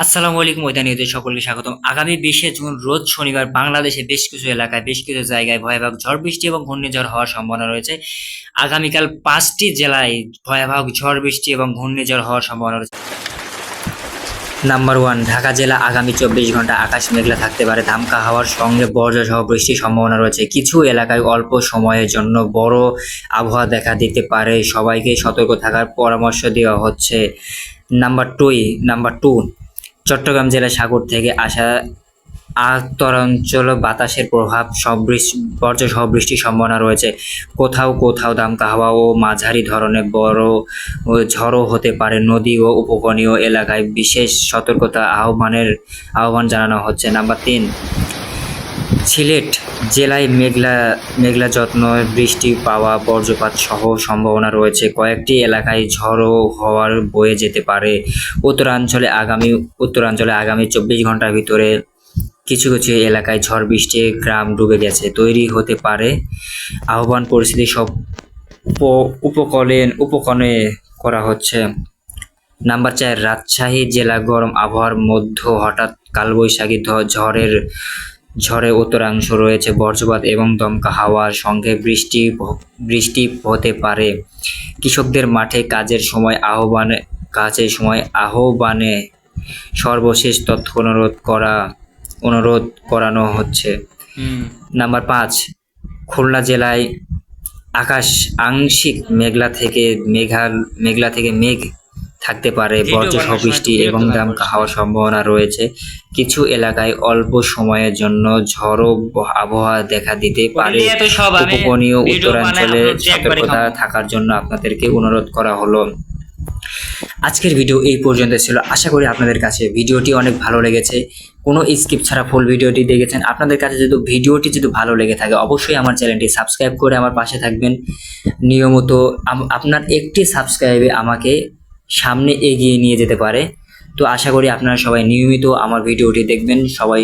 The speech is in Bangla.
আসসালামু আলাইকুম ওইদানিতে সকলকে স্বাগতম। আগামী 20শে জুন রোজ শনিবার বাংলাদেশে বেশ কিছু এলাকায় বেশ কিছু জায়গায় ভয়াবহ ঝড় বৃষ্টি এবং ঘূর্ণিঝড় হওয়ার সম্ভাবনা রয়েছে। আগামীকাল 5টি জেলায় ভয়াবহ ঝড় বৃষ্টি এবং ঘূর্ণিঝড় হওয়ার সম্ভাবনা রয়েছে। নাম্বার 1, ঢাকা জেলা আগামী 24 ঘন্টা আকাশ মেঘলা থাকতে পারে, দমকা হাওয়ার সঙ্গে বজ্রসহ বৃষ্টির সম্ভাবনা রয়েছে। কিছু এলাকায় অল্প সময়ের জন্য বড় আবহাওয়া দেখা দিতে পারে, সবাইকে সতর্ক থাকার পরামর্শ দেওয়া হচ্ছে। নাম্বার টু, চট্টগ্রাম জেলার সাগর থেকে আসা আন্তরাঞ্চল বাতাসের প্রভাব বজ্রসহ বৃষ্টির সম্ভাবনা রয়েছে। কোথাও কোথাও দমকা হাওয়া ও মাঝারি ধরনের বড় ঝড়ও হতে পারে। নদী ও উপকূলীয় এলাকায় বিশেষ সতর্কতা আহ্বান জানানো হচ্ছে। নাম্বার 3, সিলেট জেলায় মেঘলা বৃষ্টি পাওয়া বজ্রপাত সহ সম্ভাবনা রয়েছে। কয়েকটি এলাকায় ঝড়ো হওয়ার বয়ে যেতে পারে। উত্তরাঞ্চলে আগামী 24 ঘন্টার ভিতরে কিছু কিছু এলাকায় ঝড় বৃষ্টি গ্রাম ডুবে গেছে তৈরি হতে পারে। আহ্বান পরিস্থিতি সব উপকূলে করা হচ্ছে। নাম্বার 4, রাজশাহী জেলা গরম আবহাওয়ার মধ্যে হঠাৎ কালবৈশাখী ঝড়ে উত্তরাংশ রয়েছে। বজ্রপাত এবং দমকা হাওয়ার সঙ্গে বৃষ্টি হতে পারে। কৃষকদের মাঠে কাজের সময় আহ্বানে সর্বশেষ তথ্য অনুরোধ করানো হচ্ছে। নাম্বার 5, খুলনা জেলায় আকাশ আংশিক মেঘলা থেকে মেঘ থাকতে পারে। বজ্রসহ বৃষ্টি এবং দমকা হাওয়ার সম্ভাবনা রয়েছে। কিছু এলাকায় অল্প সময়ের জন্য ঝড়ো আবহাওয়া দেখা দিতে পারে। উপকূলীয় উত্তরাঞ্চলে সতর্কতা থাকার জন্য আপনাদেরকে অনুরোধ করা হলো। আজকের ভিডিও এই পর্যন্ত ছিল। আশা করি আপনাদের কাছে ভিডিওটি অনেক ভালো লেগেছে। কোনো স্কিপ ছাড়া ফুল ভিডিওটি দেখেছেন। আপনাদের কাছে যদি ভিডিওটি ভালো লেগে থাকে অবশ্যই আমার চ্যানেলটি সাবস্ক্রাইব করে আমার পাশে থাকবেন নিয়মিত। আপনার একটি সাবস্ক্রাইবে আমাকে সামনে এগিয়ে নিয়ে যেতে পারে। তো আশা করি আপনারা সবাই নিয়মিত আমার ভিডিওটি দেখবেন। সবাই